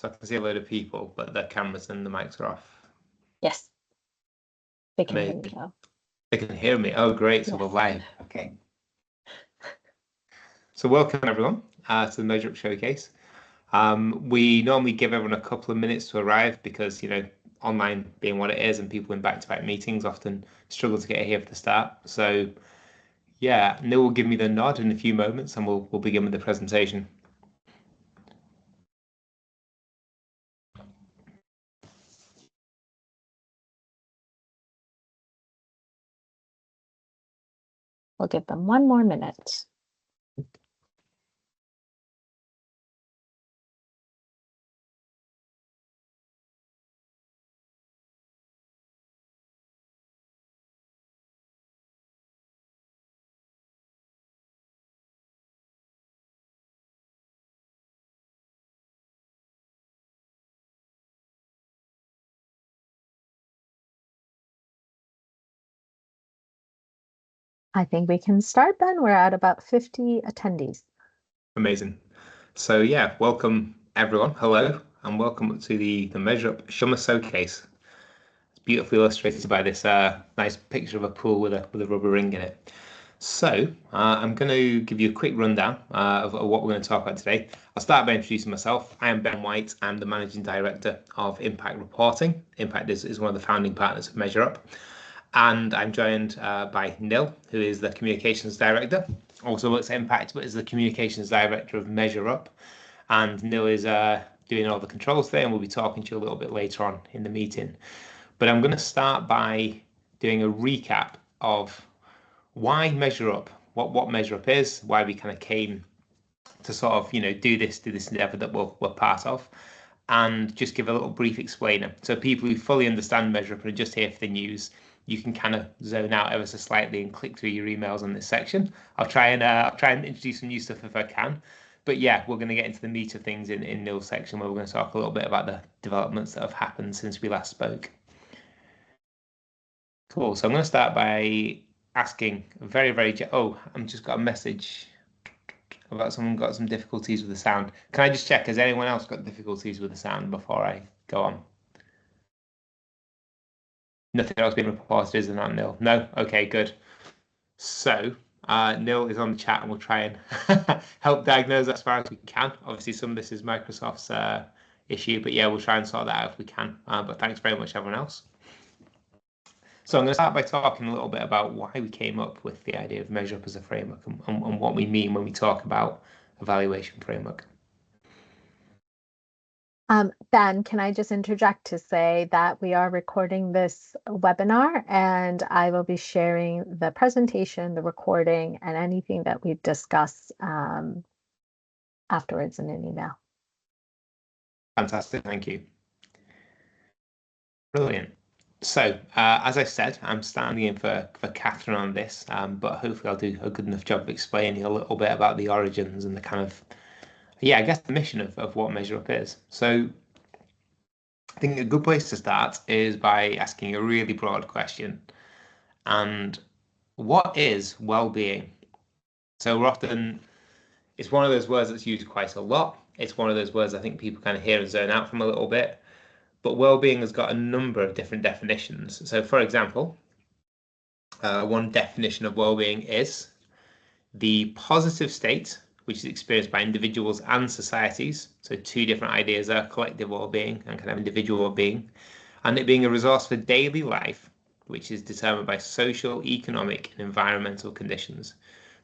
So I can see a load of people, but the cameras and the mics are off. Yes. They can hear Amazing. me though. They can hear me. Oh, great. So we're live. Okay. So welcome, everyone, to the MeasureUp Showcase. We normally give everyone a couple of minutes to arrive because, online being what it is and people in back-to-back meetings often struggle to get here for the start. So, yeah, Neil will give me the nod in a few moments and we'll begin with the presentation. We'll give them 1 more minute. I think we can start then. We're at about 50 attendees. Amazing. So yeah, welcome everyone. Hello, and welcome to the MeasureUp Summer Showcase. It's beautifully illustrated by this nice picture of a pool with a rubber ring in it. So I'm going to give you a quick rundown of what we're going to talk about today. I'll start by introducing myself. I am Ben White. I'm the Managing Director of Impact Reporting. Impact is one of the founding partners of MeasureUp. And I'm joined by Neil, who is the Communications Director. Also works at Impact, but is the Communications Director of MeasureUp. And Neil is doing all the controls there, and we'll be talking to you a little bit later on in the meeting. But I'm going to start by doing a recap of why MeasureUp, what MeasureUp is, why we kind of came to sort of, do this endeavor that we're part of, and just give a little brief explainer. So people who fully understand MeasureUp and are just here for the news, you can kind of zone out ever so slightly and click through your emails on this section. I'll try and introduce some new stuff if I can. But yeah, we're going to get into the meat of things in Neil's section, where we're going to talk a little bit about the developments that have happened since we last spoke. Cool. So I'm going to start by asking I've just got a message about someone got some difficulties with the sound. Can I just check, has anyone else got difficulties with the sound before I go on? Nothing else being reported, is there not, Neil? No? Okay, good. So Neil is on the chat and we'll try and help diagnose as far as we can. Obviously, some of this is Microsoft's issue, but yeah, we'll try and sort that out if we can. But thanks very much, everyone else. So I'm going to start by talking a little bit about why we came up with the idea of MeasureUp as a framework and what we mean when we talk about evaluation framework. Ben, can I just interject to say that we are recording this webinar and I will be sharing the presentation, the recording, and anything that we discuss afterwards in an email. Fantastic, thank you. Brilliant. So, as I said, I'm standing in for Catherine on this, but hopefully I'll do a good enough job of explaining a little bit about the origins and the kind of, I guess the mission of what MeasureUp is. So I think a good place to start is by asking a really broad question. And what is well-being? So it's one of those words that's used quite a lot. It's one of those words I think people kind of hear and zone out from a little bit. But well-being has got a number of different definitions. So, for example, one definition of well-being is the positive state, which is experienced by individuals and societies. So 2 different ideas are collective well-being and kind of individual well-being. And it being a resource for daily life, which is determined by social, economic, and environmental conditions.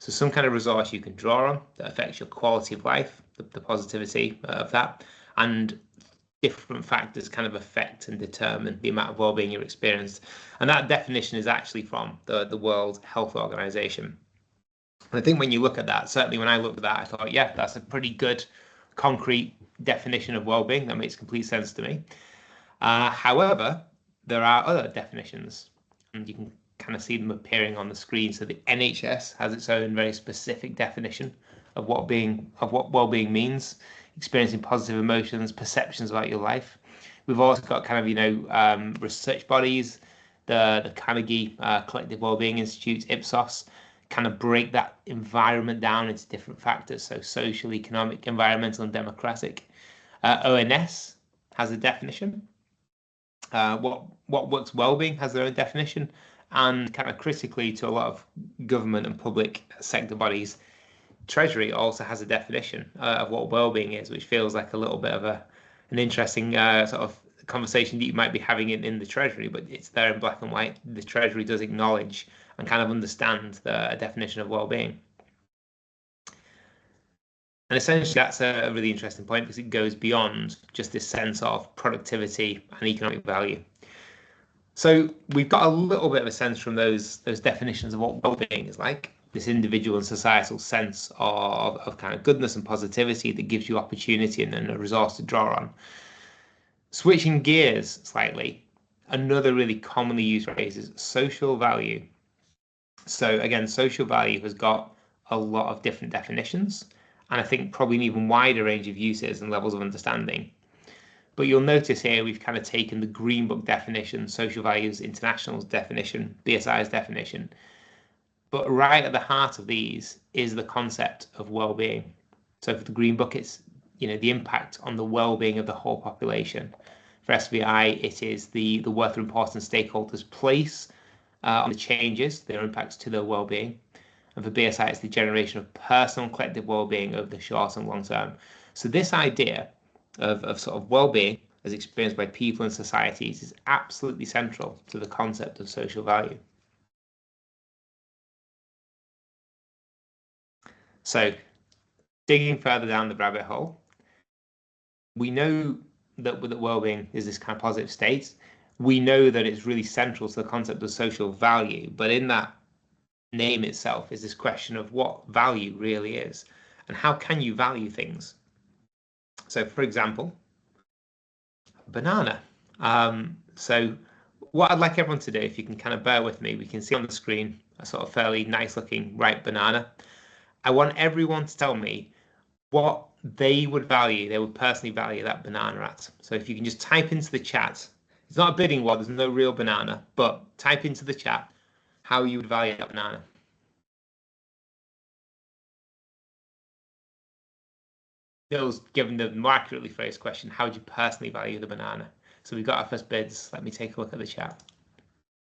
So some kind of resource you can draw on that affects your quality of life, the positivity of that, and different factors kind of affect and determine the amount of well-being you're experienced. And that definition is actually from the World Health Organization. And I think when you look at that, certainly when I looked at that, I thought, yeah, that's a pretty good concrete definition of well-being. That makes complete sense to me. However, there are other definitions, and you can kind of see them appearing on the screen. So the NHS has its own very specific definition of what well-being means, experiencing positive emotions, perceptions about your life. We've also got kind of, research bodies, the Carnegie Collective Wellbeing Institute, Ipsos, kind of break that environment down into different factors. So social, economic, environmental, and democratic. ONS has a definition. What works well-being has their own definition, and kind of critically to a lot of government and public sector bodies, Treasury also has a definition of what well-being is, which feels like a little bit of an interesting sort of conversation that you might be having in the Treasury, but it's there in black and white. The Treasury does acknowledge and kind of understand the definition of well-being. And essentially, that's a really interesting point because it goes beyond just this sense of productivity and economic value. So we've got a little bit of a sense from those definitions of what well-being is like, this individual and societal sense of kind of goodness and positivity that gives you opportunity and a resource to draw on. Switching gears slightly, another really commonly used phrase is social value. So again, social value has got a lot of different definitions, and I think probably an even wider range of uses and levels of understanding. But you'll notice here we've kind of taken the Green Book definition, Social Values International's definition, BSI's definition. But right at the heart of these is the concept of well-being. So for the Green Book, it's the impact on the well-being of the whole population. For SVI, it is the worth or importance stakeholders place on the changes, their impacts to their well-being. And for BSI, it's the generation of personal and collective well-being over the short and long term. So this idea of sort of well-being as experienced by people and societies is absolutely central to the concept of social value. So digging further down the rabbit hole, we know that well-being is this kind of positive state. We know that it's really central to the concept of social value, but in that name itself is this question of what value really is and how can you value things. So for example, banana. So what I'd like everyone to do, if you can kind of bear with me, we can see on the screen a sort of fairly nice looking ripe banana. I want everyone to tell me what they would personally value that banana at. So if you can just type into the chat, it's not a bidding war, there's no real banana, but type into the chat how you would value that banana. Bill's given the more accurately phrased question, how would you personally value the banana? So we've got our first bids. Let me take a look at the chat.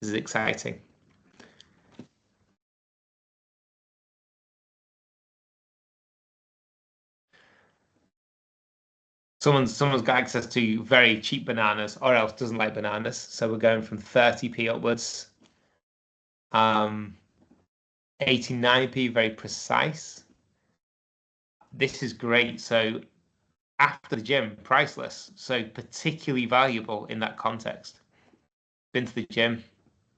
This is exciting. Someone's got access to very cheap bananas or else doesn't like bananas. So we're going from 30p upwards. 89p, very precise. This is great. So after the gym, priceless. So particularly valuable in that context. Been to the gym,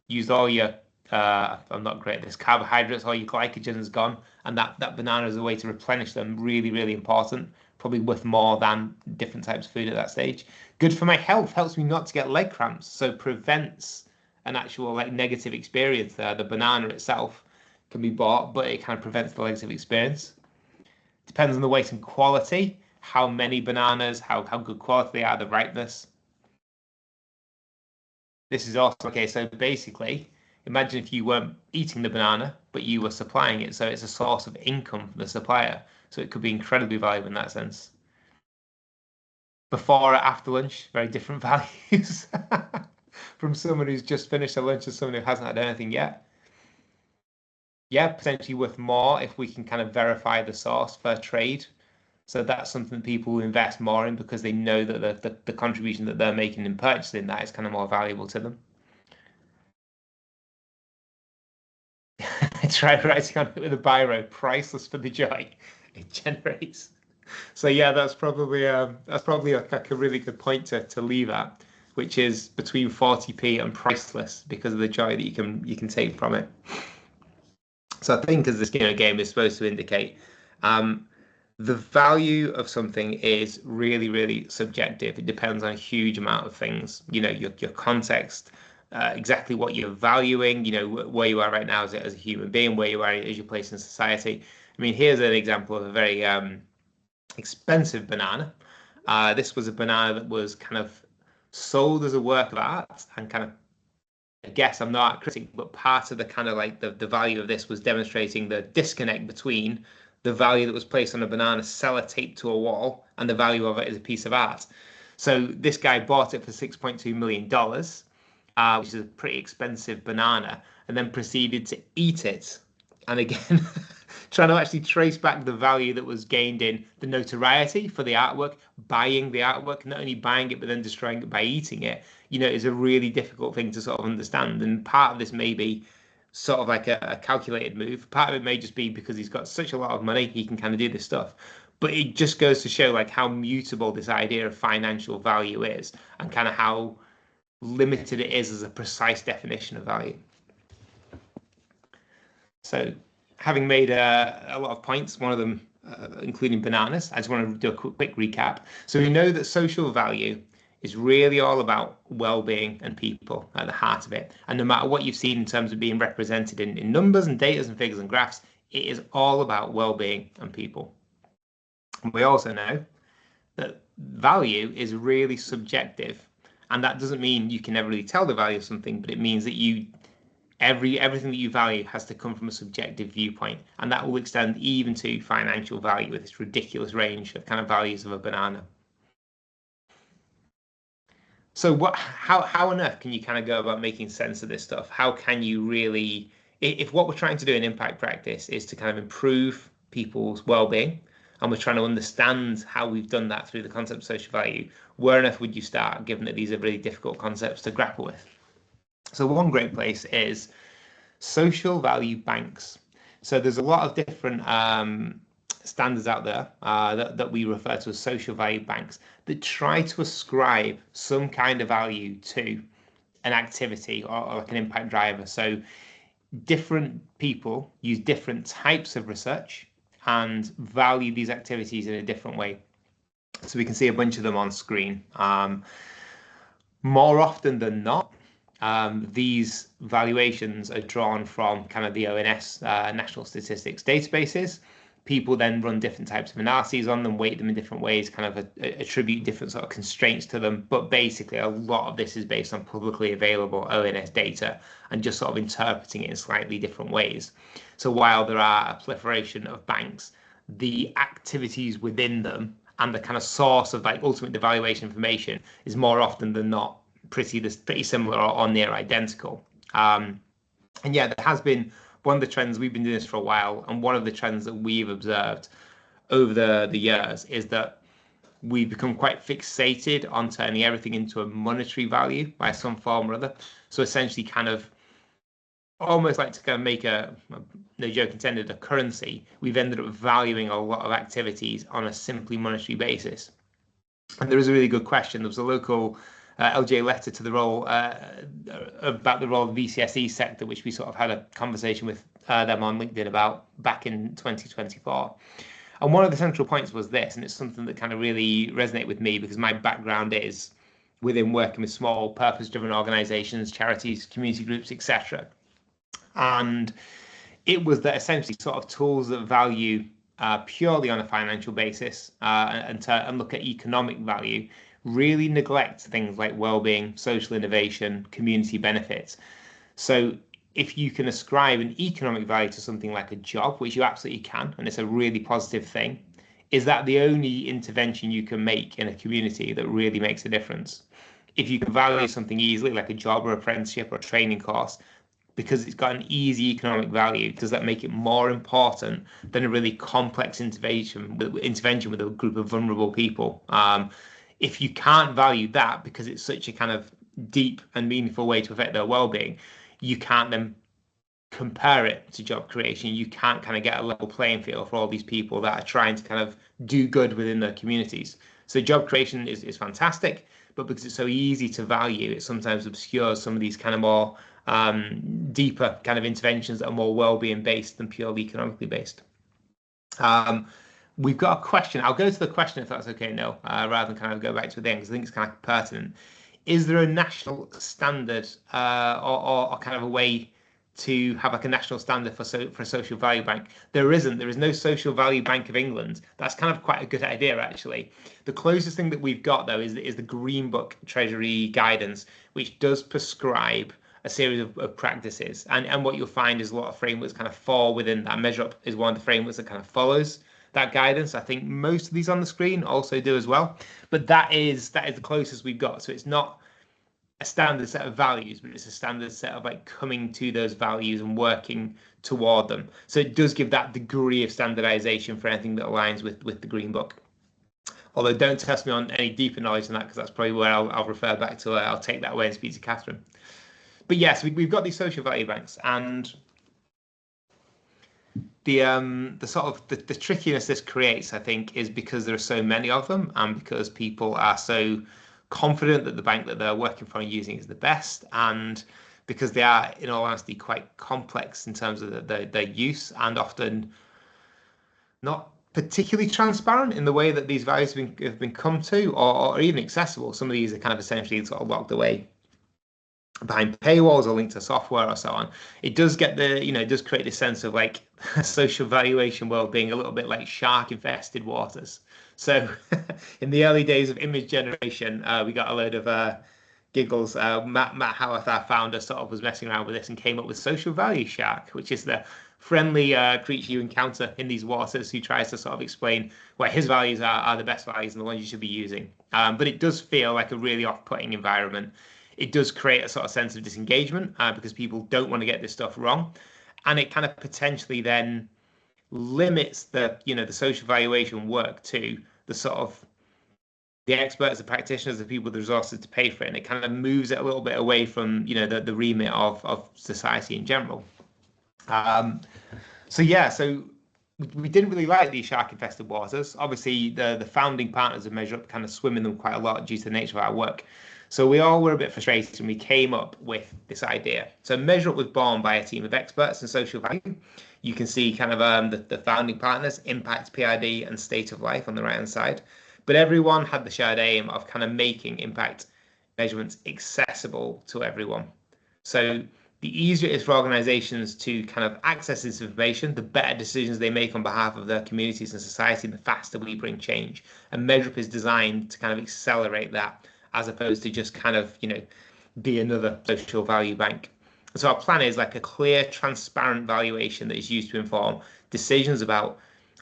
used all your, I'm not great at this, carbohydrates, all your glycogen is gone. And that banana is a way to replenish them. Really, really important. Probably worth more than different types of food at that stage. Good for my health, helps me not to get leg cramps. So prevents an actual negative experience there. The banana itself can be bought, but it kind of prevents the negative experience. Depends on the weight and quality, how many bananas, how good quality they are, the ripeness. This is also okay. So basically, imagine if you weren't eating the banana, but you were supplying it. So it's a source of income for the supplier. So it could be incredibly valuable in that sense. Before or after lunch, very different values from someone who's just finished their lunch to someone who hasn't had anything yet. Yeah, potentially worth more if we can kind of verify the source for trade. So that's something that people will invest more in because they know that the contribution that they're making in purchasing that is kind of more valuable to them. Try writing on it with a biro, priceless for the joy it generates. So yeah, that's probably like a really good point to leave at, which is between 40p and priceless because of the joy that you can take from it. So I think as this game is supposed to indicate, the value of something is really, really subjective. It depends on a huge amount of things. Your context, exactly what you're valuing, where you are right now as a human being, where you are as your place in society. I mean, here's an example of a very expensive banana. This was a banana that was kind of sold as a work of art and kind of, I guess I'm not a critic, but part of the kind of the value of this was demonstrating the disconnect between the value that was placed on a banana sellotaped to a wall, and the value of it is a piece of art. So this guy bought it for $6.2 million, which is a pretty expensive banana, and then proceeded to eat it. And again, trying to actually trace back the value that was gained in the notoriety for the artwork, buying the artwork, not only buying it, but then destroying it by eating it, is a really difficult thing to sort of understand. And part of this may be sort of like a calculated move. Part of it may just be because he's got such a lot of money, he can kind of do this stuff. But it just goes to show like how mutable this idea of financial value is, and kind of how limited it is as a precise definition of value. So having made a lot of points, one of them including bananas, I just want to do a quick recap. So we know that social value is really all about well-being and people at the heart of it. And no matter what you've seen in terms of being represented in numbers and data and figures and graphs, it is all about well-being and people. And we also know that value is really subjective. And that doesn't mean you can never really tell the value of something, but it means that everything that you value has to come from a subjective viewpoint, and that will extend even to financial value with this ridiculous range of kind of values of a banana. So how on earth can you kind of go about making sense of this stuff? How can you really, if what we're trying to do in impact practice is to kind of improve people's well-being, and we're trying to understand how we've done that through the concept of social value, where on earth would you start, given that these are really difficult concepts to grapple with? So one great place is social value banks. So there's a lot of different standards out there that we refer to as social value banks that try to ascribe some kind of value to an activity or like an impact driver. So different people use different types of research and value these activities in a different way. So we can see a bunch of them on screen. More often than not, these valuations are drawn from kind of the ONS national statistics databases. People then run different types of analyses on them, weight them in different ways, kind of attribute different sort of constraints to them. But basically, a lot of this is based on publicly available ONS data and just sort of interpreting it in slightly different ways. So while there are a proliferation of banks, the activities within them and the kind of source of like ultimate evaluation information is more often than not pretty similar or near identical. And yeah, there has been one of the trends, we've been doing this for a while, and one of the trends that we've observed over the years is that we've become quite fixated on turning everything into a monetary value by some form or other. So essentially kind of almost like to kind of make a, no joke intended, a currency. We've ended up valuing a lot of activities on a simply monetary basis. And there is a really good question. There was a local LJ letter to the role about the role of the VCSE sector, which we sort of had a conversation with them on LinkedIn about back in 2024. And one of the central points was this, and it's something that kind of really resonated with me because my background is within working with small purpose-driven organizations, charities, community groups, etc. And it was that essentially sort of tools that value purely on a financial basis and look at economic value really neglect things like well-being, social innovation, community benefits. So if you can ascribe an economic value to something like a job, which you absolutely can, and it's a really positive thing, is that the only intervention you can make in a community that really makes a difference? If you can value something easily, like a job or apprenticeship or a training course, because it's got an easy economic value, does that make it more important than a really complex intervention with a group of vulnerable people? If you can't value that because it's such a kind of deep and meaningful way to affect their well-being, you can't then compare it to job creation. You can't kind of get a level playing field for all these people that are trying to kind of do good within their communities. So job creation is fantastic, but because it's so easy to value, it sometimes obscures some of these kind of more deeper kind of interventions that are more well-being based than purely economically based. We've got a question. I'll go to the question if that's okay, Neil, rather than kind of go back to the end, because I think it's kind of pertinent. Is there a national standard or kind of a way to have like a national standard for a social value bank? There isn't. There is no social value bank of England. That's kind of quite a good idea, actually. The closest thing that we've got, though, is the Green Book Treasury guidance, which does prescribe a series of practices. And what you'll find is a lot of frameworks kind of fall within that. MeasureUp is one of the frameworks that kind of follows that guidance. I think most of these on the screen also do as well. But that is the closest we've got. So it's not a standard set of values, but it's a standard set of like coming to those values and working toward them. So it does give that degree of standardization for anything that aligns with the Green Book. Although don't test me on any deeper knowledge than that, because that's probably where I'll refer back to. I'll take that away and speak to Catherine. But yes, we've got these social value banks, and the sort of the trickiness this creates, I think, is because there are so many of them, and because people are so confident that the bank that they're working for and using is the best, and because they are, in all honesty, quite complex in terms of their use, and often not particularly transparent in the way that these values have been come to, or even accessible. Some of these are kind of essentially sort of locked away behind paywalls or linked to software or so on. It does get it does create this sense of like social valuation world being a little bit like shark infested waters. So in the early days of image generation, we got a load of giggles. Matt Howarth, our founder, sort of was messing around with this and came up with social value shark, which is the friendly creature you encounter in these waters who tries to sort of explain why his values are the best values and the ones you should be using. But it does feel like a really off-putting environment. It does create a sort of sense of disengagement because people don't want to get this stuff wrong. And it kind of potentially then limits the social valuation work to the sort of the experts, the practitioners, the people with the resources to pay for it. And it kind of moves it a little bit away from, the remit of society in general. So we didn't really like these shark-infested waters. Obviously, the founding partners of MeasureUp kind of swim in them quite a lot due to the nature of our work. So we all were a bit frustrated and we came up with this idea. So MeasureUp was born by a team of experts in social value. You can see kind of the founding partners, Impact, PID, and State of Life on the right-hand side. But everyone had the shared aim of kind of making impact measurements accessible to everyone. So the easier it is for organizations to kind of access this information, the better decisions they make on behalf of their communities and society, the faster we bring change. And MeasureUp is designed to kind of accelerate that, as opposed to just kind of, be another social value bank. So our plan is like a clear, transparent valuation that is used to inform decisions about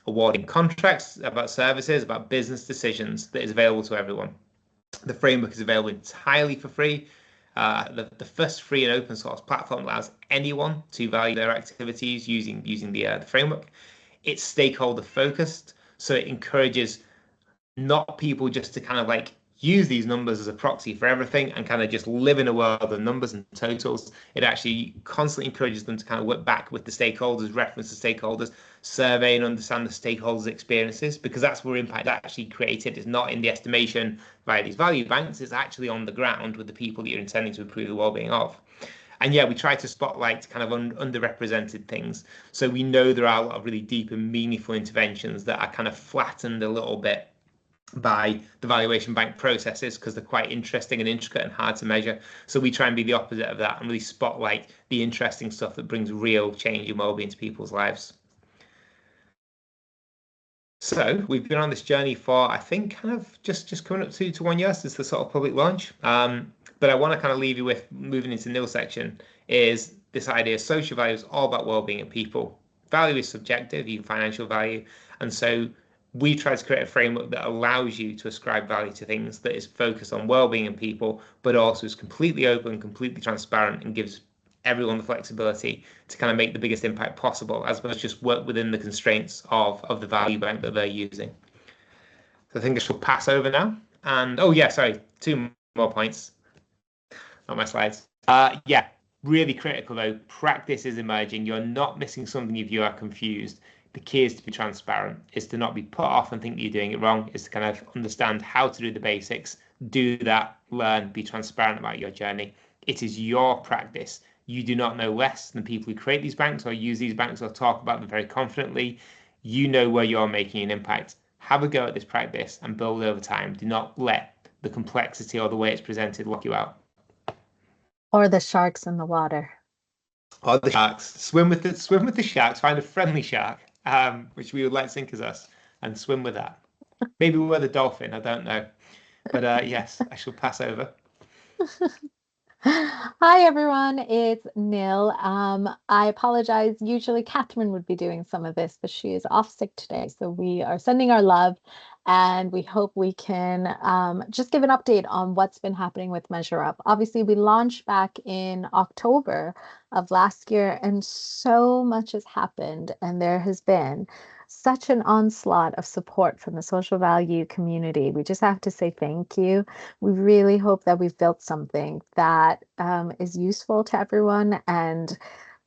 awarding contracts, about services, about business decisions, that is available to everyone. The framework is available entirely for free. The first free and open source platform allows anyone to value their activities using the framework. It's stakeholder focused, so it encourages not people just to kind of like use these numbers as a proxy for everything and kind of just live in a world of numbers and totals. It actually constantly encourages them to kind of work back with the stakeholders, reference the stakeholders, survey and understand the stakeholders' experiences, because that's where impact is actually created. It's not in the estimation via these value banks, it's actually on the ground with the people that you're intending to improve the well-being of. And yeah, we try to spotlight kind of underrepresented things. So we know there are a lot of really deep and meaningful interventions that are kind of flattened a little bit by the valuation bank processes because they're quite interesting and intricate and hard to measure. So we try and be the opposite of that and really spotlight the interesting stuff that brings real change and well-being to people's lives. So we've been on this journey for, I think, kind of just coming up to 1 year since the sort of public launch. But I want to kind of leave you with, moving into the nil section, is this idea of social value is all about well-being of people. Value is subjective, even financial value. And so we try to create a framework that allows you to ascribe value to things, that is focused on well-being of people, but also is completely open, completely transparent, and gives everyone the flexibility to kind of make the biggest impact possible, as opposed to just work within the constraints of the value bank that they're using. So I think I shall pass over now. And oh yeah, sorry, 2 more points on my slides. Yeah, really critical though. Practice is emerging. You're not missing something if you are confused. The key is to be transparent, is to not be put off and think that you're doing it wrong, is to kind of understand how to do the basics, do that, learn, be transparent about your journey. It is your practice. You do not know less than people who create these banks or use these banks or talk about them very confidently. You know where you're making an impact. Have a go at this practice and build over time. Do not let the complexity or the way it's presented lock you out. Or the sharks in the water. Or the sharks. Swim with the sharks. Find a friendly shark, which we would like to think is us, and swim with that. Maybe we're the dolphin. I don't know. But yes, I shall pass over. Hi everyone, it's Nil. I apologize. Usually Catherine would be doing some of this, but she is off sick today. So we are sending our love and we hope we can just give an update on what's been happening with MeasureUp. Obviously, we launched back in October of last year, and so much has happened, and there has been such an onslaught of support from the social value community. We just have to say thank you. We really hope that we've built something that is useful to everyone. And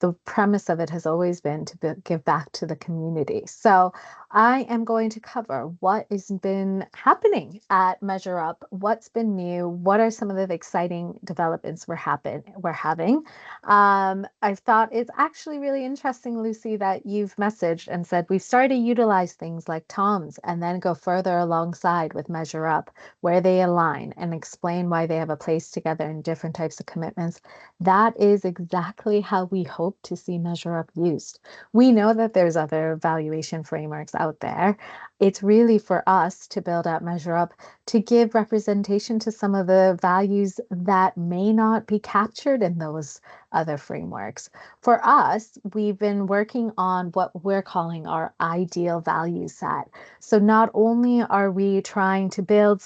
the premise of it has always been to give back to the community. So I am going to cover what has been happening at MeasureUp, what's been new, what are some of the exciting developments we're having. I thought it's actually really interesting, Lucy, that you've messaged and said we've started to utilize things like Tom's and then go further alongside with MeasureUp where they align and explain why they have a place together in different types of commitments. That is exactly how we hope to see MeasureUp used. We know that there's other valuation frameworks out there. It's really for us to build out MeasureUp to give representation to some of the values that may not be captured in those other frameworks. For us, we've been working on what we're calling our ideal value set. So not only are we trying to build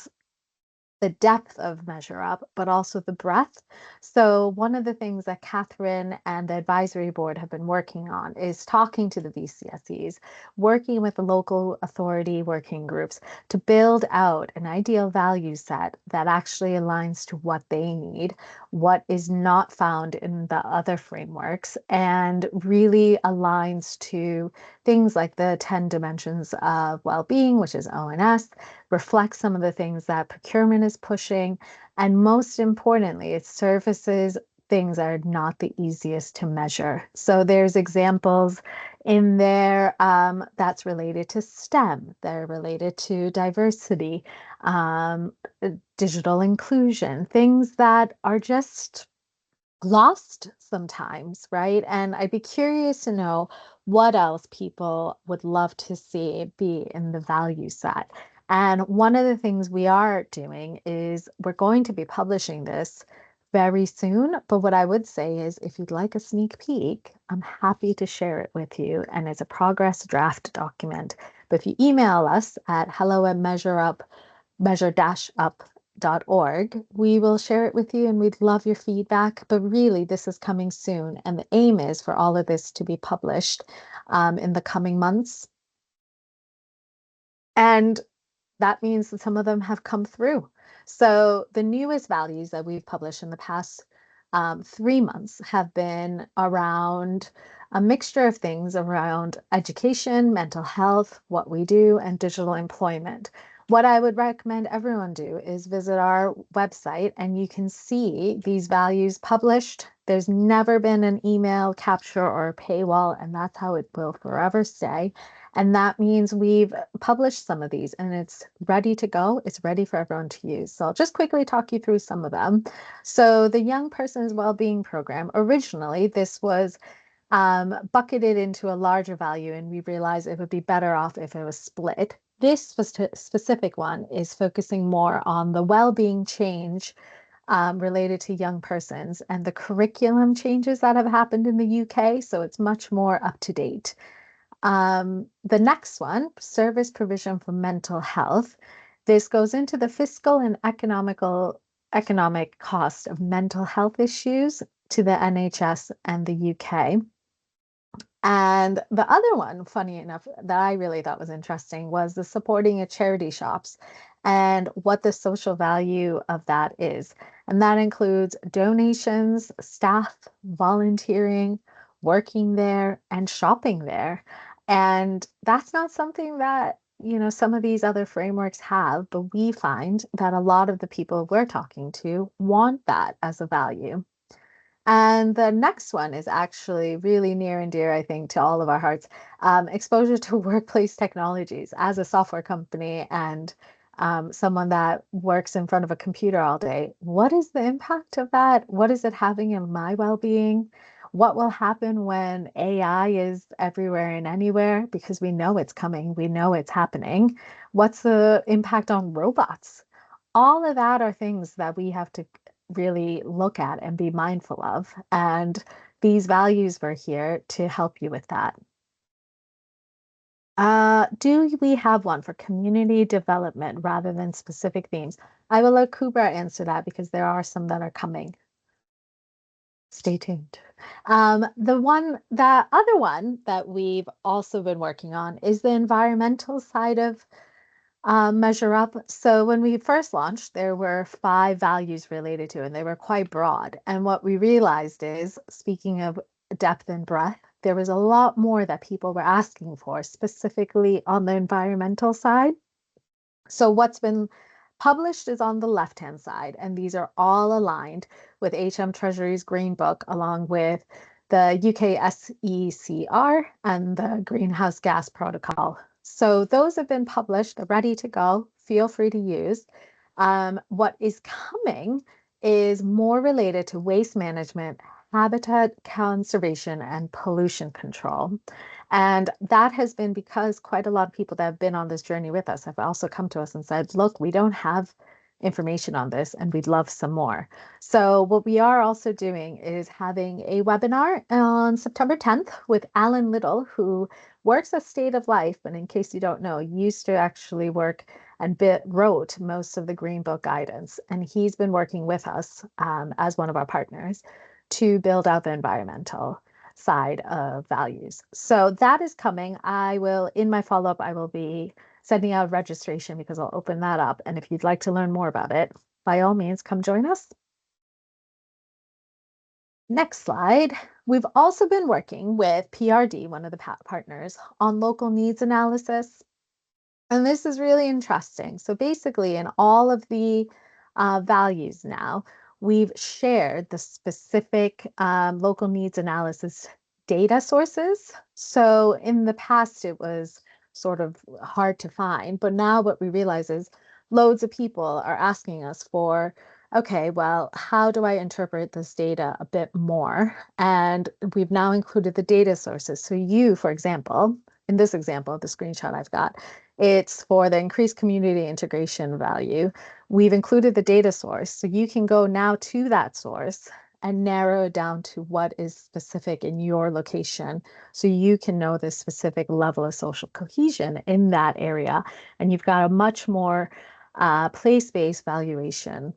the depth of MeasureUp, but also the breadth. So one of the things that Catherine and the advisory board have been working on is talking to the VCSEs, working with the local authority working groups to build out an ideal value set that actually aligns to what they need, what is not found in the other frameworks, and really aligns to things like the 10 dimensions of well-being, which is ONS, reflects some of the things that procurement is pushing, and most importantly, it surfaces things that are not the easiest to measure. So there's examples in there that's related to STEM, they're related to diversity, digital inclusion, things that are just lost sometimes, right? And I'd be curious to know what else people would love to see be in the value set. And one of the things we are doing is we're going to be publishing this very soon. But what I would say is if you'd like a sneak peek, I'm happy to share it with you. And it's a progress draft document. But if you email us at hello@measureupmeasure up.org. We will share it with you and we'd love your feedback. But really, this is coming soon. And the aim is for all of this to be published in the coming months. And that means that some of them have come through. So the newest values that we've published in the past 3 months have been around a mixture of things around education, mental health, what we do, and digital employment. What I would recommend everyone do is visit our website and you can see these values published. There's never been an email capture or a paywall, and that's how it will forever stay. And that means we've published some of these and it's ready to go. It's ready for everyone to use. So I'll just quickly talk you through some of them. So the Young Person's Wellbeing Program, originally this was bucketed into a larger value, and we realized it would be better off if it was split. This specific one is focusing more on the well-being change related to young persons and the curriculum changes that have happened in the UK. So it's much more up to date. The next one, service provision for mental health. This goes into the fiscal and economic cost of mental health issues to the NHS and the UK. And the other one, funny enough, that I really thought was interesting was the supporting of charity shops and what the social value of that is. And that includes donations, staff, volunteering, working there, and shopping there. And that's not something that, some of these other frameworks have, but we find that a lot of the people we're talking to want that as a value. And the next one is actually really near and dear, I think, to all of our hearts. Exposure to workplace technologies. As a software company and someone that works in front of a computer all day, what is the impact of that? What is it having in my well-being? What will happen when AI is everywhere and anywhere? Because we know it's coming, we know it's happening. What's the impact on robots? All of that are things that we have to really look at and be mindful of. And these values were here to help you with that. Do we have one for community development rather than specific themes? I will let Kubra answer that because there are some that are coming. Stay tuned. The other one that we've also been working on is the environmental side of MeasureUp. So when we first launched, there were 5 values related to, and they were quite broad. And what we realized is, speaking of depth and breadth, there was a lot more that people were asking for, specifically on the environmental side. So what's been published is on the left-hand side, and these are all aligned with HM Treasury's Green Book, along with the UK SECR and the Greenhouse Gas Protocol. So those have been published, they're ready to go. Feel free to use. What is coming is more related to waste management, habitat conservation, and pollution control. And that has been because quite a lot of people that have been on this journey with us have also come to us and said, look, we don't have information on this and we'd love some more. So what we are also doing is having a webinar on September 10th with Alan Little, who works at State of Life, but in case you don't know, used to actually work and wrote most of the Green Book guidance. And he's been working with us as one of our partners to build out the environmental side of values. So that is coming. I will, in my follow-up, I will be sending out registration because I'll open that up. And if you'd like to learn more about it, by all means, come join us. Next slide. We've also been working with PRD, one of the partners, on local needs analysis. And this is really interesting. So basically, in all of the values now, we've shared the specific local needs analysis data sources. So in the past, it was sort of hard to find, but now what we realize is loads of people are asking us for, okay, well, how do I interpret this data a bit more? And we've now included the data sources. So you, for example, in this example, the screenshot I've got, it's for the increased community integration value. We've included the data source, so you can go now to that source and narrow it down to what is specific in your location, so you can know the specific level of social cohesion in that area. And you've got a much more place-based valuation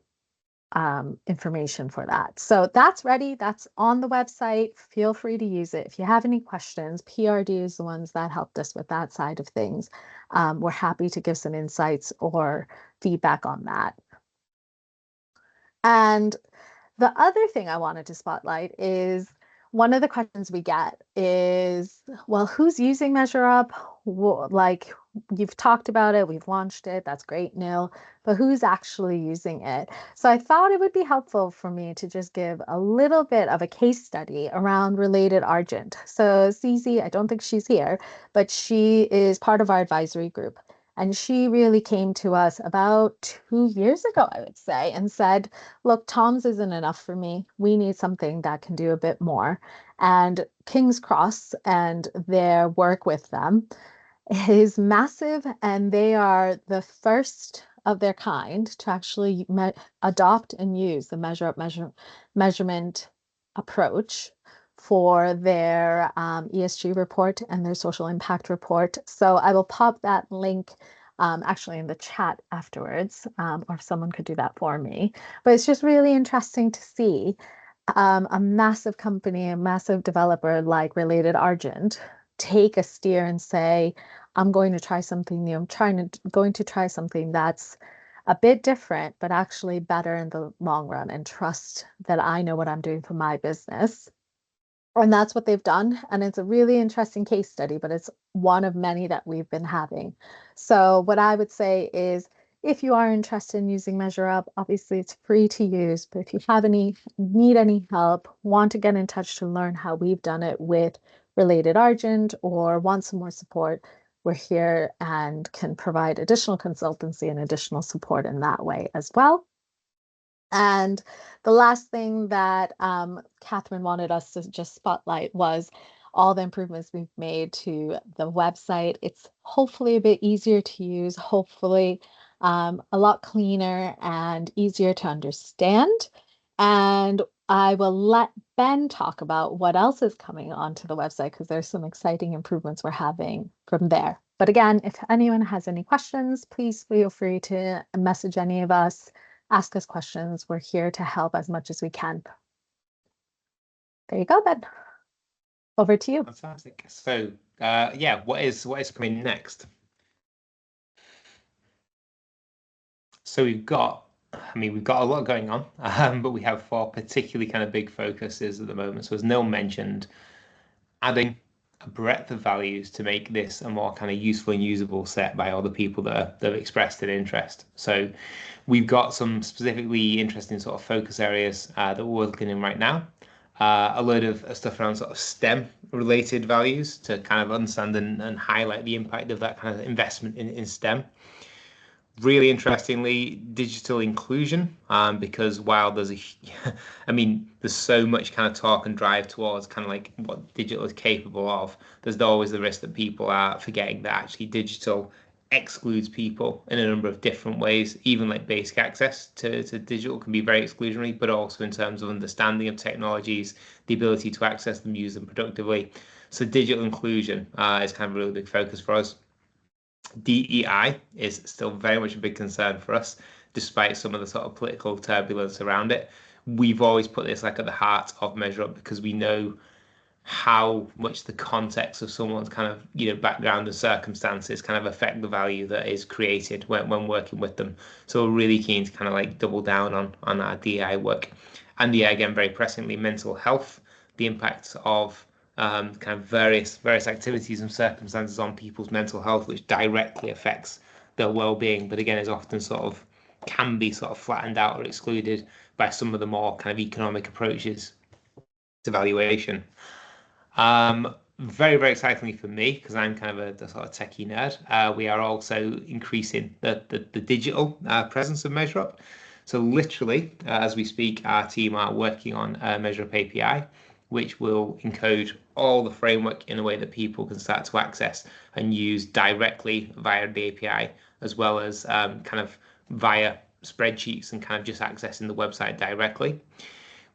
information for that. So that's ready. That's on the website. Feel free to use it. If you have any questions, PRD is the ones that helped us with that side of things. We're happy to give some insights or feedback on that. And the other thing I wanted to spotlight is one of the questions we get is, well, who's using MeasureUp? Like, you've talked about it, we've launched it, that's great, Neil, but who's actually using it? So I thought it would be helpful for me to just give a little bit of a case study around related Argent. So Zizi, I don't think she's here, but she is part of our advisory group. And she really came to us about 2 years ago, I would say, and said, look, Tom's isn't enough for me. We need something that can do a bit more. And King's Cross and their work with them is massive, and they are the first of their kind to actually adopt and use the measurement approach for their ESG report and their social impact report. So I will pop that link actually in the chat afterwards, or if someone could do that for me. But it's just really interesting to see a massive company, a massive developer like Related Argent take a steer and say, I'm going to try something new. I'm going to try something that's a bit different, but actually better in the long run, and trust that I know what I'm doing for my business. And that's what they've done. And it's a really interesting case study, but it's one of many that we've been having. So what I would say is, if you are interested in using MeasureUp, obviously it's free to use, but if you need any help, want to get in touch to learn how we've done it with Related Argent, or want some more support, we're here and can provide additional consultancy and additional support in that way as well. And the last thing that Catherine wanted us to just spotlight was all the improvements we've made to the website. It's hopefully a bit easier to use, hopefully a lot cleaner and easier to understand. And I will let Ben talk about what else is coming onto the website because there's some exciting improvements we're having from there. But again, if anyone has any questions, please feel free to message any of us, ask us questions. We're here to help as much as we can. There you go, Ben. Over to you. Fantastic. So, yeah, what is coming next? So we've got a lot going on, but we have 4 particularly kind of big focuses at the moment. So as Neil mentioned, adding a breadth of values to make this a more kind of useful and usable set by all the people that have expressed an interest. So we've got some specifically interesting sort of focus areas that we're looking in right now. A load of stuff around sort of STEM related values to kind of understand and highlight the impact of that kind of investment in STEM. Really interestingly, digital inclusion, because while there's there's so much kind of talk and drive towards kind of like what digital is capable of, there's always the risk that people are forgetting that actually digital excludes people in a number of different ways. Even like basic access to digital can be very exclusionary, but also in terms of understanding of technologies, the ability to access them, use them productively. So digital inclusion is kind of a really big focus for us. DEI is still very much a big concern for us, despite some of the sort of political turbulence around it. We've always put this like at the heart of MeasureUp because we know how much the context of someone's kind of background and circumstances kind of affect the value that is created when working with them. So we're really keen to kind of like double down on our DEI work. And yeah, again, very pressingly, mental health, the impact of kind of various activities and circumstances on people's mental health, which directly affects their well-being, but again is often can be flattened out or excluded by some of the more kind of economic approaches to valuation. Very excitingly for me, because I'm kind of a sort of techie nerd, we are also increasing the digital presence of MeasureUp. So literally, as we speak, our team are working on a MeasureUp API, which will encode all the framework in a way that people can start to access and use directly via the API, as well as kind of via spreadsheets and kind of just accessing the website directly.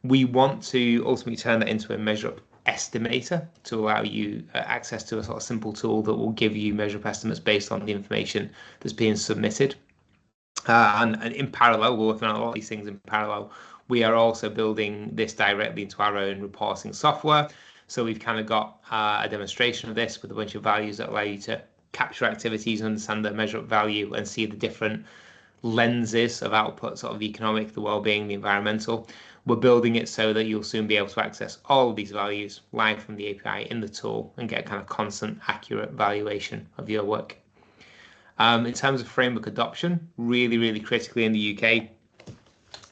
We want to ultimately turn that into a MeasureUp estimator to allow you access to a sort of simple tool that will give you MeasureUp estimates based on the information that's being submitted. And in parallel, we're working on a lot of these things in parallel. We are also building this directly into our own reporting software. So we've kind of got a demonstration of this with a bunch of values that allow you to capture activities, understand the MeasureUp value, and see the different lenses of output, sort of the economic, the well-being, the environmental. We're building it so that you'll soon be able to access all of these values live from the API in the tool and get kind of constant, accurate valuation of your work. In terms of framework adoption, really critically in the UK,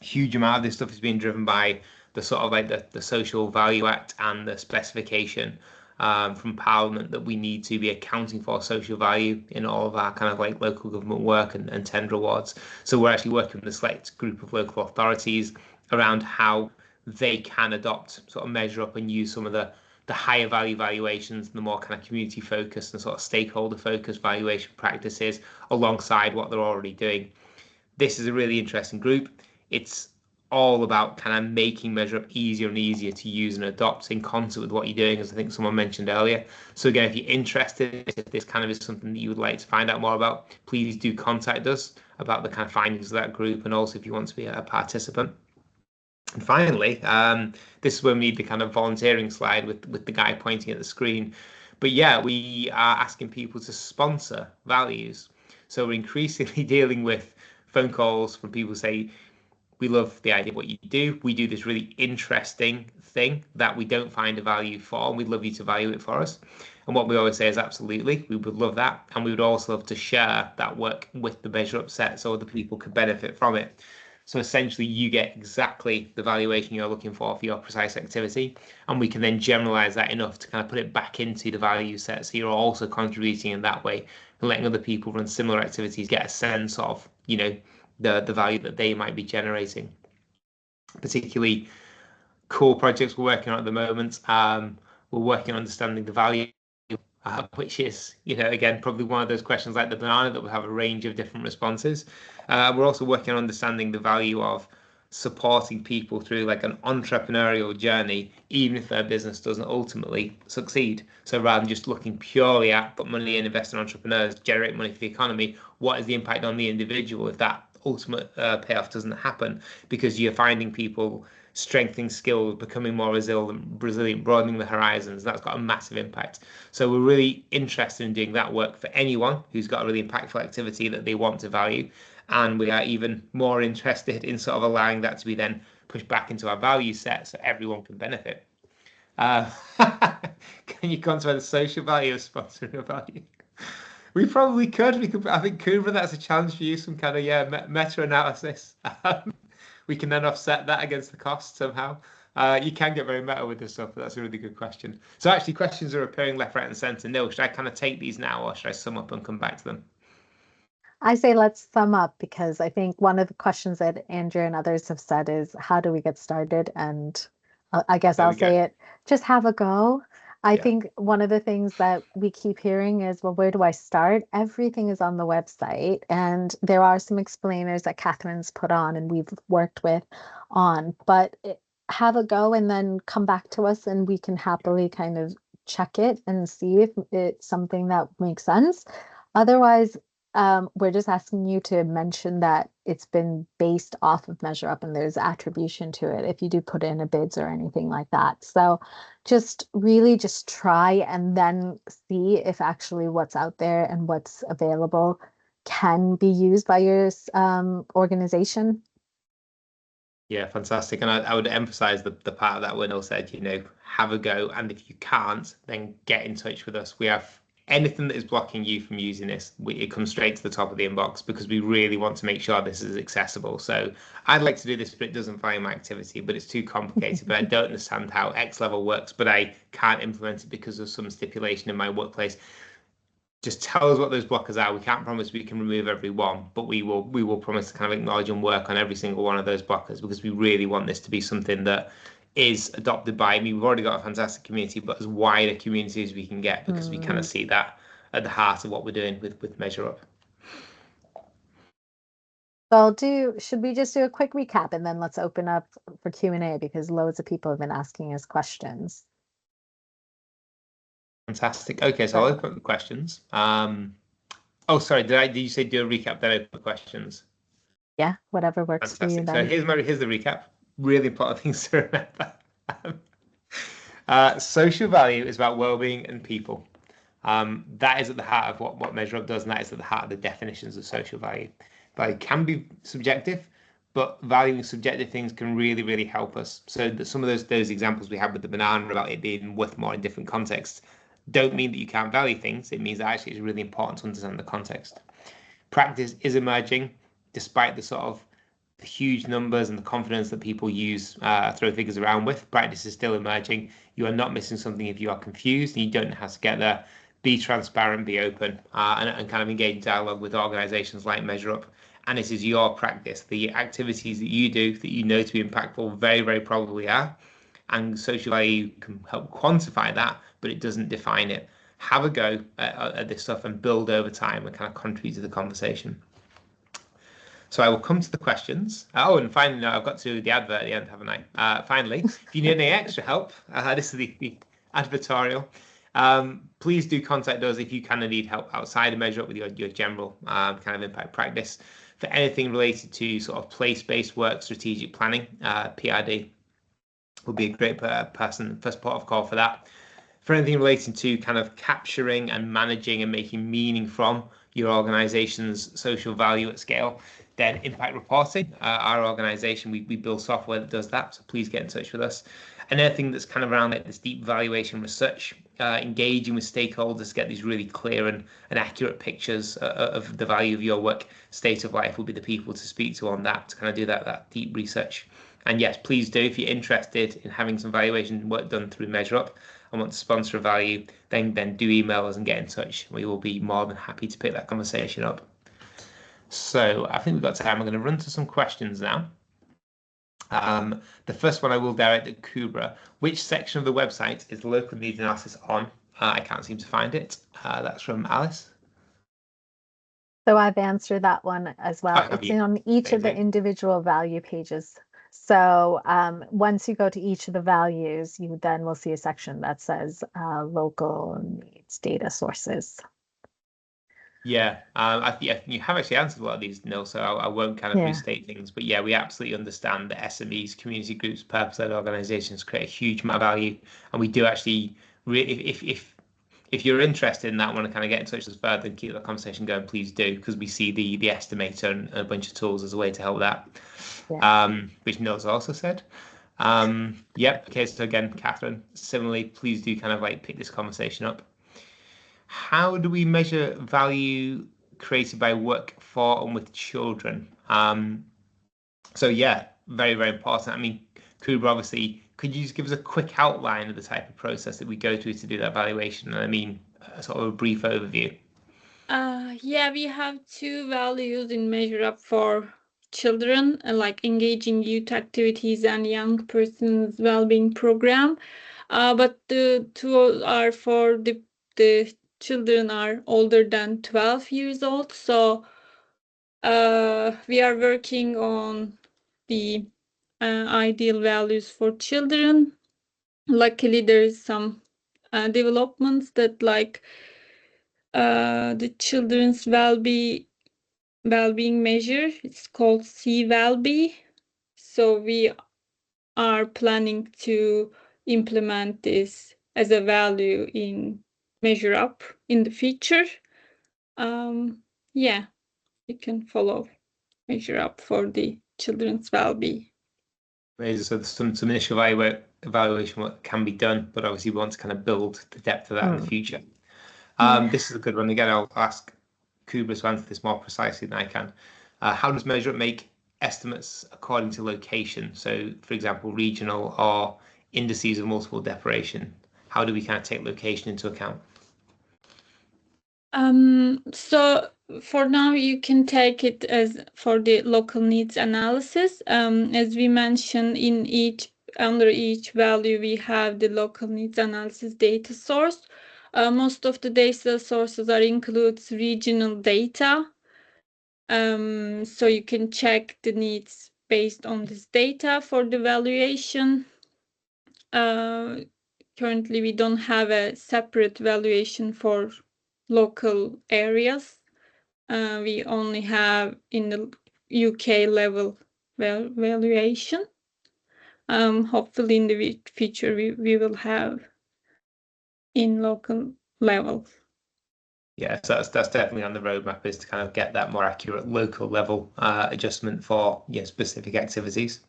huge amount of this stuff is being driven by the sort of like the Social Value Act and the specification from Parliament that we need to be accounting for social value in all of our kind of like local government work and tender awards. So we're actually working with a select group of local authorities around how they can adopt sort of MeasureUp and use some of the higher value valuations and the more kind of community focused and sort of stakeholder focused valuation practices alongside what they're already doing. This is a really interesting group. It's all about kind of making MeasureUp easier and easier to use and adopt in concert with what you're doing, as I think someone mentioned earlier. So again, if you're interested, if this kind of is something that you would like to find out more about, please do contact us about the kind of findings of that group, and also if you want to be a participant. And finally, this is when we need the kind of volunteering slide with the guy pointing at the screen. But yeah, we are asking people to sponsor values. So we're increasingly dealing with phone calls from people who say, we love the idea of what you do. We do this really interesting thing that we don't find a value for, and we'd love you to value it for us. And what we always say is absolutely, we would love that. And we would also love to share that work with the MeasureUp set so other people could benefit from it. So essentially, you get exactly the valuation you're looking for your precise activity, and we can then generalize that enough to kind of put it back into the value set. So you're also contributing in that way and letting other people run similar activities get a sense of, the value that they might be generating. Particularly cool projects we're working on at the moment. We're working on understanding the value, which is, again, probably one of those questions like the banana that will have a range of different responses. We're also working on understanding the value of supporting people through like an entrepreneurial journey, even if their business doesn't ultimately succeed. So rather than just looking purely at put money in, invest in entrepreneurs, generate money for the economy, what is the impact on the individual if that ultimate payoff doesn't happen? Because you're finding people strengthening skills, becoming more resilient, broadening the horizons. That's got a massive impact. So we're really interested in doing that work for anyone who's got a really impactful activity that they want to value. And we are even more interested in sort of allowing that to be then pushed back into our value set so everyone can benefit. Can you quantify the social value of sponsoring a value? We probably could. We could. I think, Cooper, that's a challenge for you. Some kind of meta-analysis. We can then offset that against the cost somehow. You can get very meta with this stuff, but that's a really good question. So actually, questions are appearing left, right, and centre. Neil, should I kind of take these now, or should I sum up and come back to them? I say let's sum up, because I think one of the questions that Andrew and others have said is, how do we get started? And I guess I'll say it, just have a go. I think one of the things that we keep hearing is, well, where do I start? Everything is on the website, and there are some explainers that Catherine's put on and we've worked with on, but have a go and then come back to us and we can happily kind of check it and see if it's something that makes sense. Otherwise, we're just asking you to mention that it's been based off of MeasureUp and there's attribution to it if you do put in a bids or anything like that. So just really just try and then see if actually what's out there and what's available can be used by your organization. Yeah, fantastic. And I would emphasize the part of that when Will said, have a go. And if you can't, then get in touch with us. We have anything that is blocking you from using this, it comes straight to the top of the inbox, because we really want to make sure this is accessible. So I'd like to do this, but it doesn't value my activity, but it's too complicated. But I don't understand how X level works, but I can't implement it because of some stipulation in my workplace. Just tell us what those blockers are. We can't promise we can remove every one, but we will promise to kind of acknowledge and work on every single one of those blockers, because we really want this to be something that is adopted by me. We've already got a fantastic community, but as wide a community as we can get, because we kind of see that at the heart of what we're doing with MeasureUp. So should we just do a quick recap and then let's open up for Q&A, because loads of people have been asking us questions. Fantastic. Okay, so I'll open up the questions. Oh, sorry, did you say do a recap then open the questions? Yeah, whatever works for you then. So here's the recap. Really important things to remember. Social value is about well-being and people. That is at the heart of what MeasureUp does, and that is at the heart of the definitions of social value. Value can be subjective, but valuing subjective things can really, really help us. So some of those examples we had with the banana about it being worth more in different contexts don't mean that you can't value things. It means that actually it's really important to understand the context. Practice is emerging, despite the sort of the huge numbers and the confidence that people use throw figures around with. Practice is still emerging. You are not missing something if you are confused and you don't know how to get there. Be transparent, be open, and kind of engage in dialogue with organizations like MeasureUp. And this is your practice. The activities that you do that you know to be impactful very, very probably are. And social value can help quantify that, but it doesn't define it. Have a go at this stuff and build over time and kind of contribute to the conversation. So I will come to the questions. Oh, and finally, no, I've got to the advert at the end, haven't I? Finally, if you need any extra help, this is the advertorial. Please do contact us if you kind of need help outside of MeasureUp with your general kind of impact practice. For anything related to sort of place-based work, strategic planning, PRD would be a great first port of call for that. For anything relating to kind of capturing and managing and making meaning from your organization's social value at scale, then impact reporting. Our organization, we build software that does that, so please get in touch with us. And anything that's kind of around like this deep valuation research, engaging with stakeholders to get these really clear and accurate pictures of the value of your work, state of life will be the people to speak to on that, to kind of do that deep research. And yes, please do, if you're interested in having some valuation work done through MeasureUp and want to sponsor a value, then do email us and get in touch. We will be more than happy to pick that conversation up. So I think we've got time. I'm going to run to some questions now. The first one I will direct at Kubra. Which section of the website is local needs analysis on? I can't seem to find it. That's from Alice. So I've answered that one as well. It's on each of the individual value pages. So once you go to each of the values, you then will see a section that says local needs data sources. Yeah, I think you have actually answered a lot of these, Neil, so I won't kind of Yeah. restate things. But yeah, we absolutely understand that SMEs, community groups, purpose-led organizations create a huge amount of value. And we do actually, if you're interested in that, want to kind of get in touch with us further and keep the conversation going, please do, because we see the estimator and a bunch of tools as a way to help that. Yeah. Which Neil's also said. Yep. Okay. So again, Catherine, similarly, please do kind of like pick this conversation up. How do we measure value created by work for and with children? So yeah, very, very important. I mean, Kuba, obviously, could you just give us a quick outline of the type of process that we go through to do that valuation? And I mean, sort of a brief overview. Yeah, we have two values in MeasureUp for children, like engaging youth activities and young persons well-being program. But the two are for the children are older than 12 years old. So we are working on the ideal values for children. Luckily, there is some developments that like the children's well-being measure. It's called C-Wellbe. So we are planning to implement this as a value in MeasureUp in the future. Yeah, you can follow MeasureUp for the children's well-being. So there's some initial evaluation what can be done, but obviously we want to kind of build the depth of that in the future. This is a good one. Again, I'll ask Kuba to answer this more precisely than I can. How does MeasureUp make estimates according to location? So, for example, regional or indices of multiple deprivation. How do we kind of take location into account? So for now, you can take it as for the local needs analysis. As we mentioned, under each value, we have the local needs analysis data source. Most of the data sources includes regional data. So you can check the needs based on this data for the valuation. Currently, we don't have a separate valuation for local areas. We only have in the UK level valuation. Hopefully in the future we will have in local level. Yeah, so that's definitely on the roadmap, is to kind of get that more accurate local level adjustment for specific activities.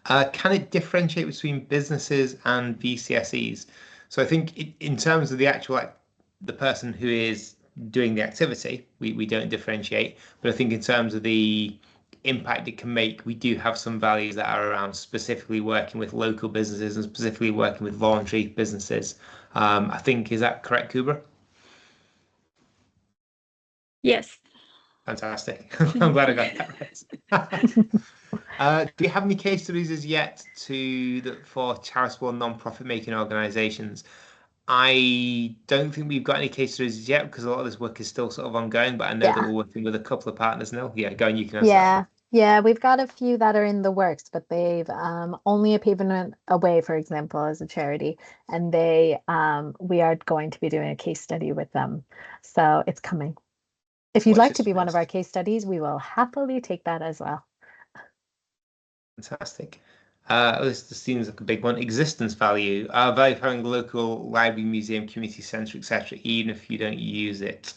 Can it differentiate between businesses and VCSEs? So I think in terms of the person who is doing the activity, we don't differentiate. But I think in terms of the impact it can make, we do have some values that are around specifically working with local businesses and specifically working with voluntary businesses. I think, is that correct, Kuba? Yes. Fantastic. I'm glad I got that right. Do you have any case studies as yet for charitable and non-profit making organizations? I don't think we've got any case studies yet because a lot of this work is still sort of ongoing, but I know that we're working with a couple of partners now. Yeah, go on, you can answer that. Yeah, we've got a few that are in the works, but they've only a pavement away, for example, as a charity, and we are going to be doing a case study with them. So it's coming. If you'd like to be one of our case studies, we will happily take that as well. Fantastic. This seems like a big one. Existence value. Value of having a local library, museum, community centre, etc., even if you don't use it.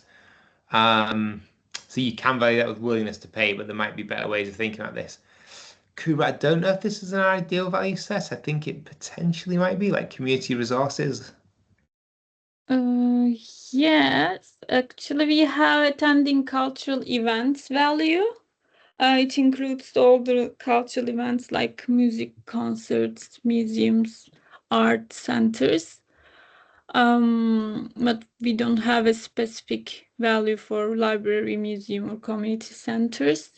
So you can value that with willingness to pay, but there might be better ways of thinking about this. Kuba, I don't know if this is an ideal value set. I think it potentially might be like community resources. Yes, actually we have attending cultural events value. It includes all the cultural events like music concerts, museums, art centers. But we don't have a specific value for library, museum, or community centers.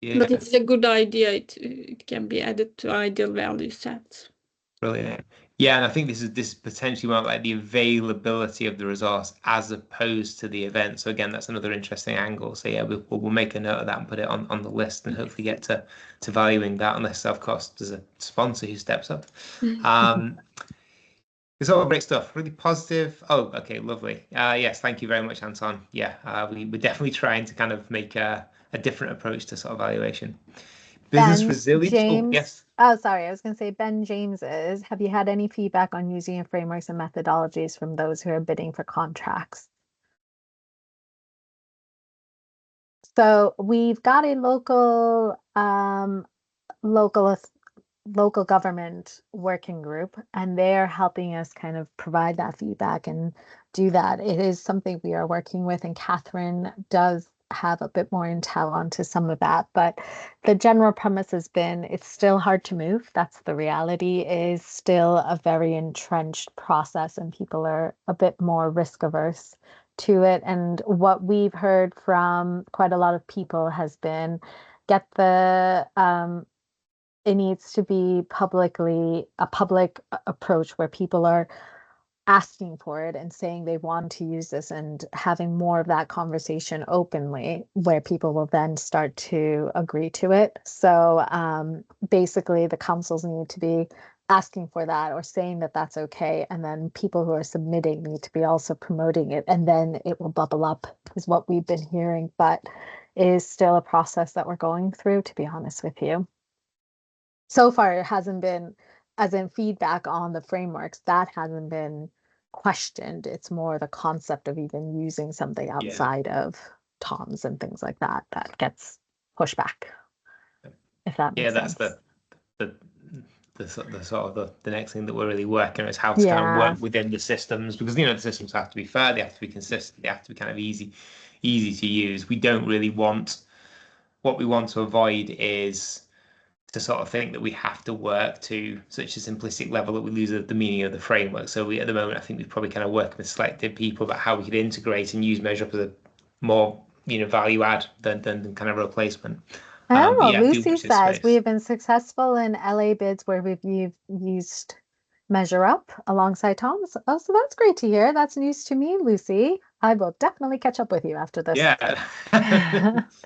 Yeah. But it's a good idea. It can be added to ideal value sets. Brilliant. Yeah, and I think this is potentially more like the availability of the resource as opposed to the event. So again, that's another interesting angle. So yeah, we'll make a note of that and put it on the list, and hopefully get to valuing that, unless of course there's a sponsor who steps up. It's all great stuff, really positive. Oh, okay, lovely. Yes, thank you very much, Anton. Yeah, we're definitely trying to kind of make a different approach to sort of valuation. Business Ben resilience. Oh, James. yes. Oh, sorry. I was going to say Ben James is. Have you had any feedback on using your frameworks and methodologies from those who are bidding for contracts? So we've got a local government working group, and they're helping us kind of provide that feedback and do that. It is something we are working with, and Catherine does have a bit more intel onto some of that, but the general premise has been it's still hard to move. That's the reality, is still a very entrenched process, and people are a bit more risk averse to it. And what we've heard from quite a lot of people has been get the it needs to be a public approach where people are asking for it and saying they want to use this, and having more of that conversation openly, where people will then start to agree to it. So basically the councils need to be asking for that, or saying that that's okay, and then people who are submitting need to be also promoting it, and then it will bubble up, is what we've been hearing. But it is still a process that we're going through, to be honest with you. So far it hasn't been, as in feedback on the frameworks, that hasn't been questioned. It's more the concept of even using something outside of Tom's and things like that that gets pushed back, if that makes sense. That's the sort of the next thing that we're really working on, is how to kind of work within the systems, because the systems have to be fair, they have to be consistent, they have to be kind of easy to use. We don't really want, what we want to avoid is to sort of think that we have to work to such a simplistic level that we lose the meaning of the framework. So at the moment, I think we've probably kind of worked with selected people about how we could integrate and use MeasureUp as a more value add than kind of replacement. Lucy says we have been successful in LA bids where we've used MeasureUp alongside Tom's. Oh, so that's great to hear. That's news to me, Lucy. I will definitely catch up with you after this. Yeah.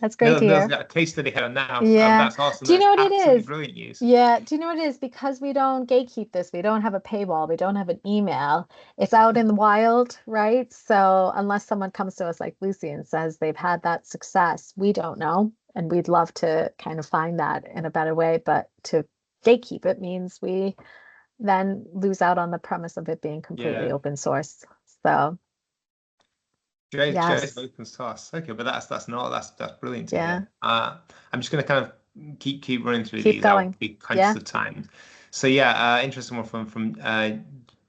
That's great to hear. Got a case study here now. Yeah. That's awesome. Do you know what it is? Brilliant news. Yeah. Do you know what it is? Because we don't gatekeep this, we don't have a paywall, we don't have an email. It's out in the wild, right? So unless someone comes to us like Lucy and says they've had that success, we don't know. And we'd love to kind of find that in a better way. But to gatekeep it means we then lose out on the premise of it being completely open source. So Yes. Open source. Okay, but that's brilliant to hear. I'm just going to kind of keep running through these. I'll be conscious of time. So interesting one from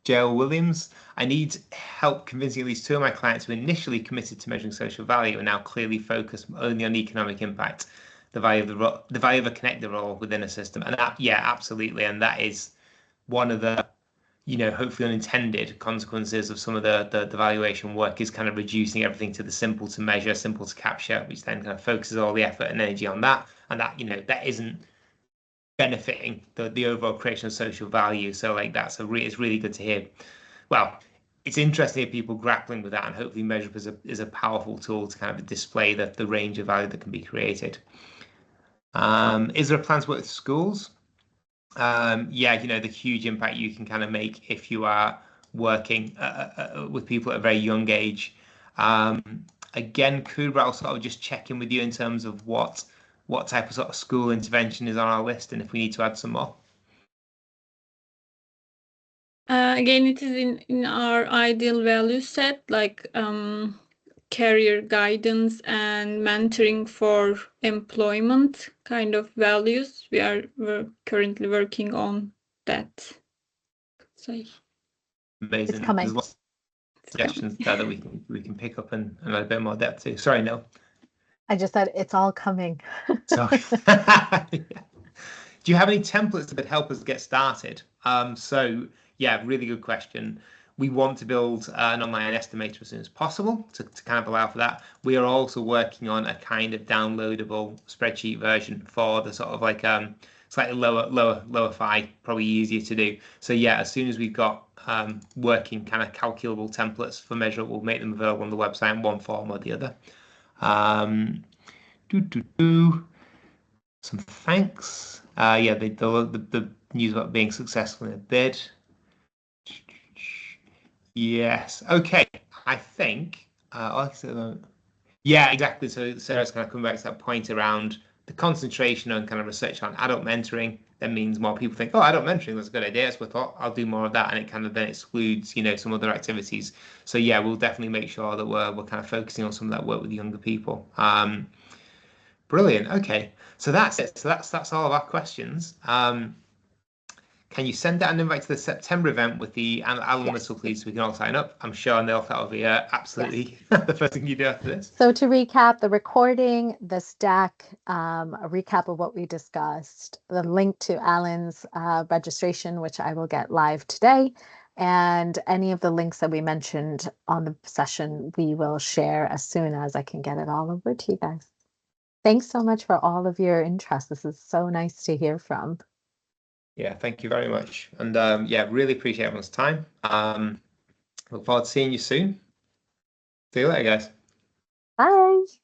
Jael Williams. I need help convincing at least 2 of my clients who initially committed to measuring social value and now clearly focus only on economic impact, the value of a connector role within a system. And that, absolutely, and that is one of the hopefully unintended consequences of some of the valuation work, is kind of reducing everything to the simple to measure, simple to capture, which then kind of focuses all the effort and energy on that, and that that isn't benefiting the overall creation of social value. So it's really good to hear. Well, it's interesting if people grappling with that, and hopefully MeasureUp is a powerful tool to kind of display the range of value that can be created. Is there a plan to work with schools? The huge impact you can kind of make if you are working with people at a very young age. Again, Kubra, I'll sort of just check in with you in terms of what type of sort of school intervention is on our list, and if we need to add some more. Again, it is in our ideal value set, like career guidance and mentoring for employment kind of values. We're currently working on that. So amazing. It's coming. There's lots of suggestions there that we can pick up and add a bit more depth to. Sorry, no. I just said it's all coming. Sorry. Do you have any templates that help us get started? Really good question. We want to build an online estimator as soon as possible to kind of allow for that. We are also working on a kind of downloadable spreadsheet version for the sort of slightly lower phi, probably easier to do. So yeah, as soon as we've got working kind of calculable templates for MeasureUp, we'll make them available on the website in one form or the other. Some thanks. Yeah, the news about being successful in a bid. Yes. Okay. I think. Yeah, exactly. So Sarah's kind of come back to that point around the concentration on kind of research on adult mentoring. That means more people think, oh, adult mentoring, that's a good idea. So I thought I'll do more of that, and it kind of then excludes, some other activities. So yeah, we'll definitely make sure that we're kind of focusing on some of that work with younger people. Brilliant. Okay, so that's it. So that's all of our questions. Can you send out an invite to the September event with the alumni list, please, so we can all sign up? I'm sure, Neil, that'll be absolutely the first thing you do after this. So to recap, the recording, the stack, a recap of what we discussed, the link to Alan's registration, which I will get live today, and any of the links that we mentioned on the session, we will share as soon as I can get it all over to you guys. Thanks so much for all of your interest. This is so nice to hear from. Yeah, thank you very much. And yeah, really appreciate everyone's time. Look forward to seeing you soon. See you later, guys. Bye.